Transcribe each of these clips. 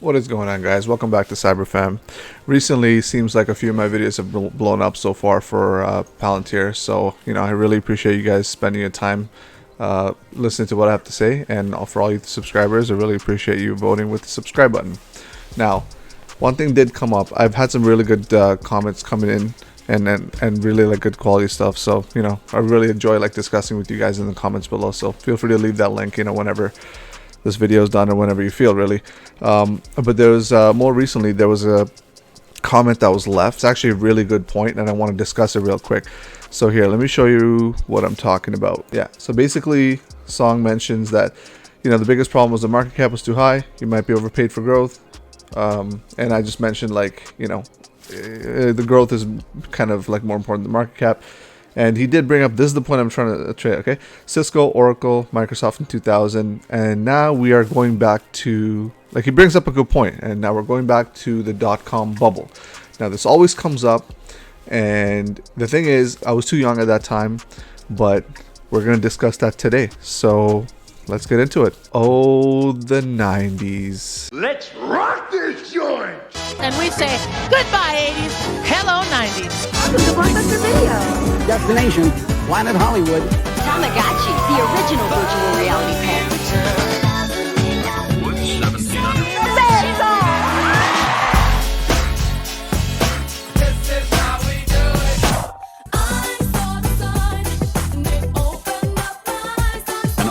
What is going on, guys? Welcome back to CyberFam. Recently, seems like a few of my videos have blown up so far for Palantir, so I really appreciate you guys spending your time listening to what I have to say, and for all you subscribers, I really appreciate you voting with the subscribe button. Now, one thing did come up. I've had some really good comments coming in, and really like good quality stuff. So I really enjoy discussing with you guys in the comments below. So feel free to leave that link whenever this video is done or whenever you feel, really. But there was more recently there was a comment that was left. It's actually a really good point, and I want to discuss it real quick. So here, let me show you what I'm talking about. Yeah, so basically Song mentions that the biggest problem was the market cap was too high, you might be overpaid for growth, and I just mentioned the growth is kind of more important than the market cap. And he did bring up, this is the point I'm trying to trade, okay? Cisco, Oracle, Microsoft in 2000, and now we are going back to, he brings up a good point, and now we're going back to the dot-com bubble. Now this always comes up, and the thing is, I was too young at that time, but we're going to discuss that today. So let's get into it. Oh, the 90s. Let's rock this joint! And we say, goodbye 80s, hello 90s. Welcome to Blockbuster Video. Destination, Planet Hollywood. Tamagotchi, the original virtual reality pet.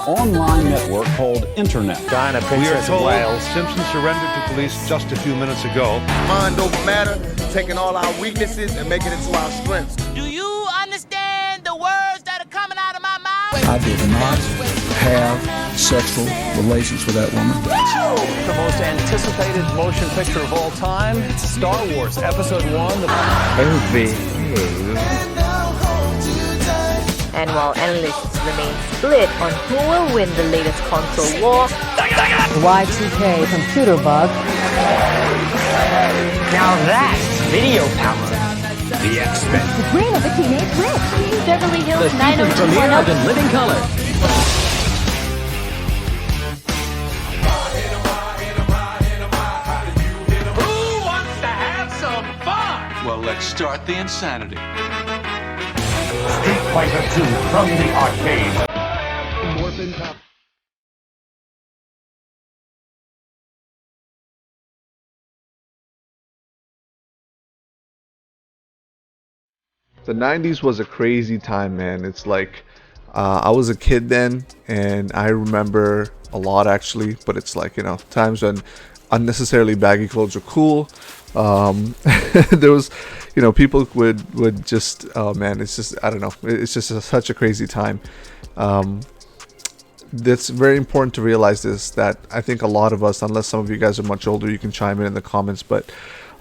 Online network called Internet. We are told Simpson surrendered to police just a few minutes ago. Mind over matter, taking all our weaknesses and making it to our strengths. Do you understand the words that are coming out of my mouth? I did not have sexual relations with that woman. The most anticipated motion picture of all time, Star Wars Episode 1. And while analysts remain split on who will win the latest console war, Y2K computer bug. Now that's video power. The X-Men. The brain of a teenage witch. Beverly Hills The season premiere of 90210. In Living Color. Who wants to have some fun? Well, let's start the insanity. Street Fighter 2 from the arcade. The 90s was a crazy time, man. It's I was a kid then, and I remember a lot actually, but it's times when unnecessarily baggy clothes were cool. There was people would just, oh man, it's just, I don't know, it's just such a crazy time. That's very important to realize this, that I think a lot of us, unless some of you guys are much older, you can chime in the comments, but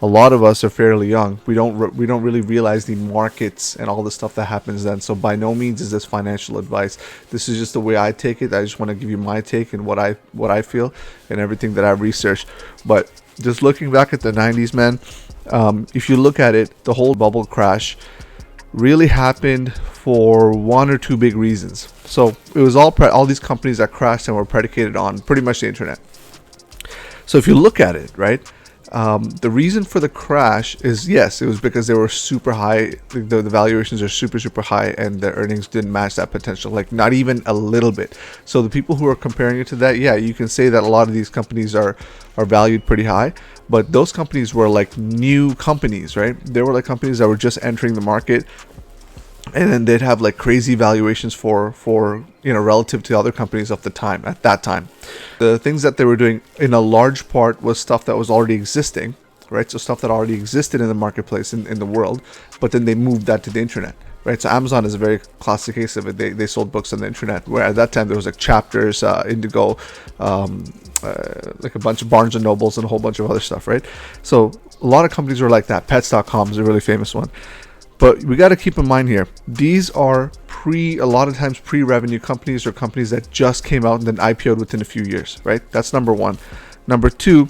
a lot of us are fairly young. We don't really realize the markets and all the stuff that happens then. So by no means is this financial advice. This is just the way I take it. I just want to give you my take and what I feel and everything that I've researched. But just looking back at the 90s, man, if you look at it, the whole bubble crash really happened for one or two big reasons. So it was all these companies that crashed and were predicated on pretty much the internet. So if you look at it, right, the reason for the crash is, yes, it was because they were super high. The valuations are super high, and the earnings didn't match that potential, not even a little bit. So the people who are comparing it to that, yeah, you can say that a lot of these companies are valued pretty high, but those companies were new companies, right? They were companies that were just entering the market, and then they'd have crazy valuations for relative to other companies of the time at that time. The things that they were doing in a large part was stuff that was already existing, right? So stuff that already existed in the marketplace in the world, but then they moved that to the internet, right? So Amazon is a very classic case of it. They sold books on the internet, where at that time there was Chapters, Indigo, a bunch of Barnes and Nobles and a whole bunch of other stuff, right? So a lot of companies were like that. Pets.com is a really famous one. But we got to keep in mind here, these are a lot of times pre-revenue companies, or companies that just came out and then IPO'd within a few years, right? That's number one. Number two,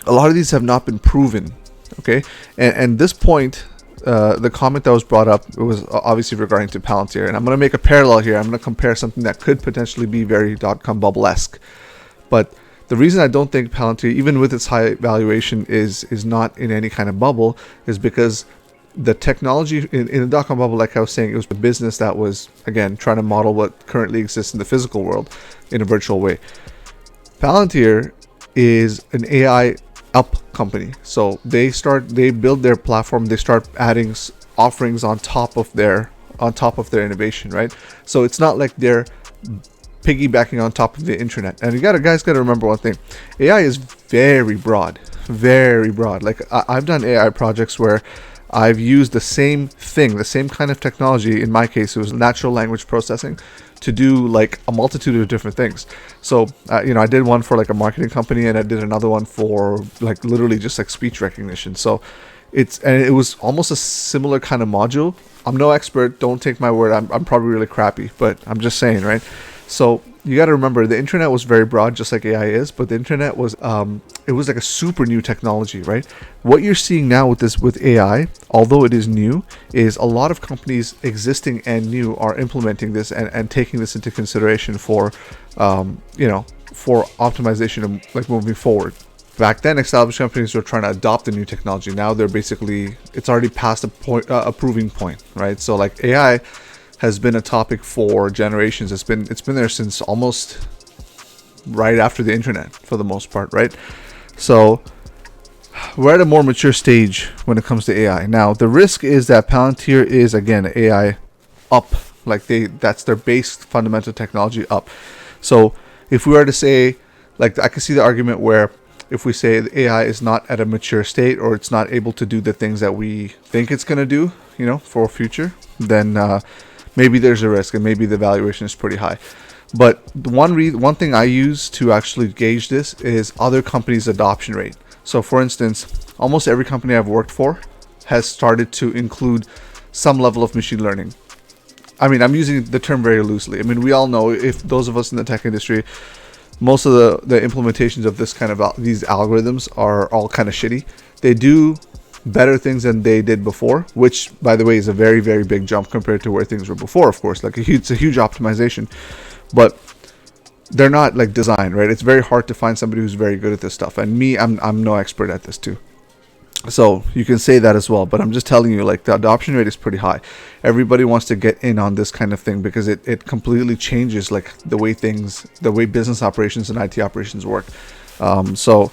a lot of these have not been proven, okay? And this point, the comment that was brought up, it was obviously regarding to Palantir. And I'm going to make a parallel here. I'm going to compare something that could potentially be very dot-com bubble-esque. But The reason I don't think Palantir, even with its high valuation, is not in any kind of bubble is because the technology in the dot-com bubble, like I was saying, it was the business that was, again, trying to model what currently exists in the physical world in a virtual way. Palantir is an AI up company. So they build their platform, they start adding offerings on top of their innovation, right? So it's not like they're piggybacking on top of the internet. And guys got to remember one thing. AI is very broad. Like I've done AI projects where I've used the same thing, the same kind of technology. In my case, it was natural language processing to do like a multitude of different things. So, I did one for like a marketing company, and I did another one for like literally just like speech recognition. So it was almost a similar kind of module. I'm no expert. Don't take my word. I'm probably really crappy, but I'm just saying, right? So you got to remember, the internet was very broad, just like AI is, but the internet was, it was like a super new technology, right? What you're seeing now with AI, although it is new, is a lot of companies existing and new are implementing this and taking this into consideration for, for optimization of like moving forward. Back then, established companies were trying to adopt the new technology. Now they're basically, it's already past a proving point, right? So like AI has been a topic for generations. It's been there since almost right after the internet for the most part, right? So we're at a more mature stage when it comes to AI. Now the risk is that Palantir is again AI up, like that's their base fundamental technology up. So if we were to say, like, I can see the argument where if we say the AI is not at a mature state or it's not able to do the things that we think it's going to do, for future, then maybe there's a risk and maybe the valuation is pretty high. But one thing I use to actually gauge this is other companies' adoption rate. So for instance, almost every company I've worked for has started to include some level of machine learning. I mean, I'm using the term very loosely. I mean, we all know, if those of us in the tech industry, most of the implementations of this kind of these algorithms are all kind of shitty. They do better things than they did before, which by the way is a very, very big jump compared to where things were before, of course. Like it's a huge optimization, but they're not like designed, right? It's very hard to find somebody who's very good at this stuff, and me, I'm no expert at this too. So you can say that as well, but I'm just telling you, like, the adoption rate is pretty high. Everybody wants to get in on this kind of thing because it completely changes like the way business operations and IT operations work. So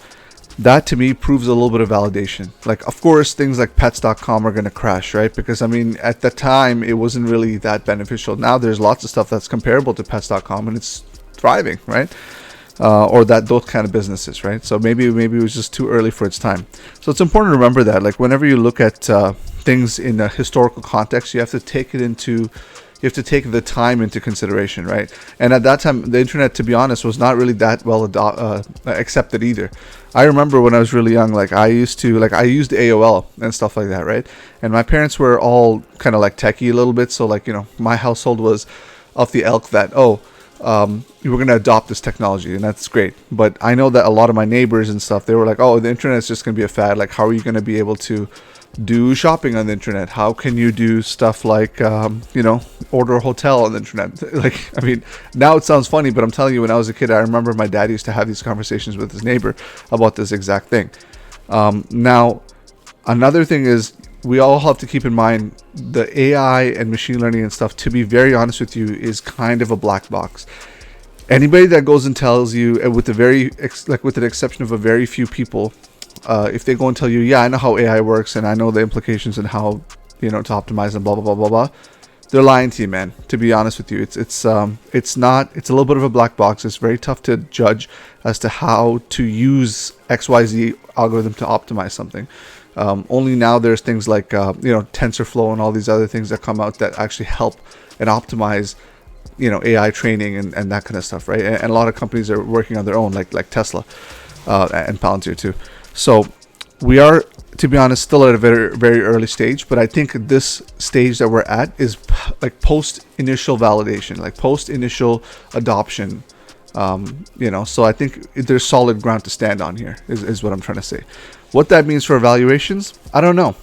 that to me proves a little bit of validation. Like, of course, things like pets.com are going to crash, right? Because I mean, at the time, it wasn't really that beneficial. Now there's lots of stuff that's comparable to pets.com and it's thriving, right? Or those kind of businesses, right? So maybe it was just too early for its time. So it's important to remember that, like, whenever you look at things in a historical context, you have to take the time into consideration, right? And at that time, the internet, to be honest, was not really that well accepted either. I remember when I was really young, like I used AOL and stuff like that, right? And my parents were all kind of like techie a little bit, so like, my household was of the ilk that, we're going to adopt this technology, and that's great. But I know that a lot of my neighbors and stuff, they were like, the internet is just going to be a fad. Like, how are you going to be able to do shopping on the internet? How can you do stuff like, order a hotel on the internet? Like, I mean, now it sounds funny, but I'm telling you, when I was a kid, I remember my dad used to have these conversations with his neighbor about this exact thing. Now, another thing is, we all have to keep in mind the AI and machine learning and stuff, to be very honest with you, is kind of a black box. Anybody that goes and tells you, with an exception of a very few people, if they go and tell you, yeah, I know how AI works and I know the implications and how, to optimize and blah, blah, blah, blah, blah, they're lying to you, man. To be honest with you, it's a little bit of a black box. It's very tough to judge as to how to use XYZ algorithm to optimize something. Only now there's things like TensorFlow and all these other things that come out that actually help and optimize AI training and that kind of stuff, right? And a lot of companies are working on their own, like Tesla and Palantir too. So we are, to be honest, still at a very, very early stage, but I think this stage that we're at is like post initial validation, like post initial adoption. So I think there's solid ground to stand on here is what I'm trying to say. What that means for valuations, I don't know.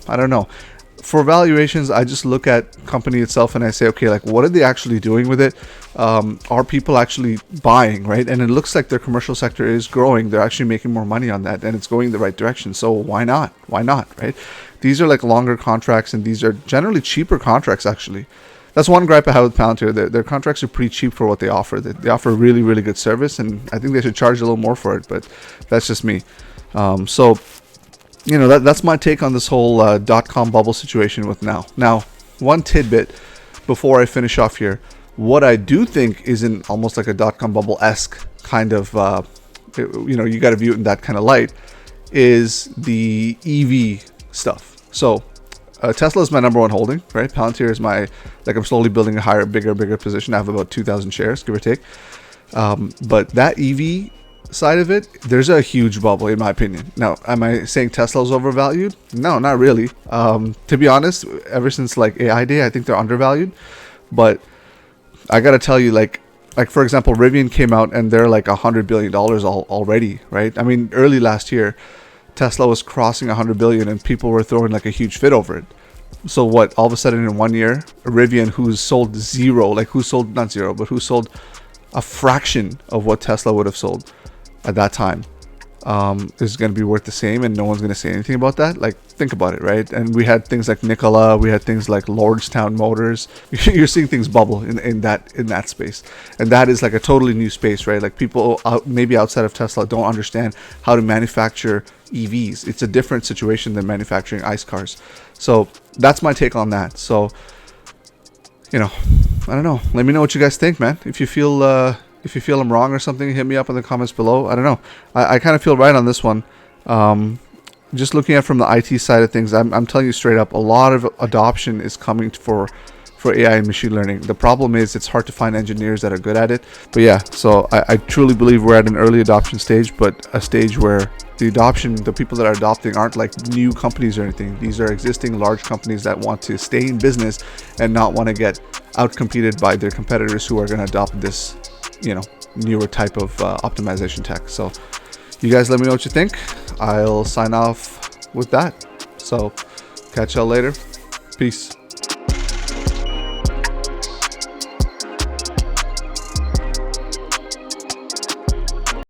for valuations, I just look at company itself and I say, okay, like what are they actually doing with it? Are people actually buying, right? And it looks like their commercial sector is growing. They're actually making more money on that, and it's going the right direction. So why not? Why not, right? These are like longer contracts, and these are generally cheaper contracts, actually. That's one gripe I have with Palantir. Their contracts are pretty cheap for what they offer. They offer really, really good service, and I think they should charge a little more for it, but that's just me. So, you know, that's my take on this whole dot-com bubble situation with now. Now, one tidbit before I finish off here. What I do think isn't almost like a dot-com bubble-esque kind of, you know, you got to view it in that kind of light, is the EV stuff. So, Tesla is my number one holding, right? Palantir is my, like, I'm slowly building a higher, bigger position. I have about 2,000 shares, give or take. But that EV side of it, there's a huge bubble in my opinion. Now, am I saying Tesla's overvalued? No, not really. To be honest, ever since like AI Day, I think they're undervalued. But I gotta tell you, like for example, Rivian came out and they're like $100 billion already, right? I mean, early last year, Tesla was crossing 100 billion and people were throwing like a huge fit over it. So what, all of a sudden in 1 year, Rivian, who's sold zero, like who sold, not zero, but who sold a fraction of what Tesla would have sold at that time, is going to be worth the same, and no one's going to say anything about that. Like, think about it, right? And we had things like Nikola, we had things like Lordstown Motors. You're seeing things bubble in that space, and that is like a totally new space, right? Like people maybe outside of Tesla don't understand how to manufacture EVs. It's a different situation than manufacturing ICE cars. So that's my take on that. So, you know, I don't know. Let me know what you guys think, man. If you feel I'm wrong or something, hit me up in the comments below. I don't know. I kind of feel right on this one. Just looking at from the IT side of things, I'm telling you straight up, a lot of adoption is coming for AI and machine learning. The problem is it's hard to find engineers that are good at it. But yeah, so I truly believe we're at an early adoption stage, but a stage where the people that are adopting aren't like new companies or anything. These are existing large companies that want to stay in business and not want to get outcompeted by their competitors who are going to adopt this, you know, newer type of optimization tech. So you guys let me know what you think. I'll sign off with that. So catch y'all later. Peace.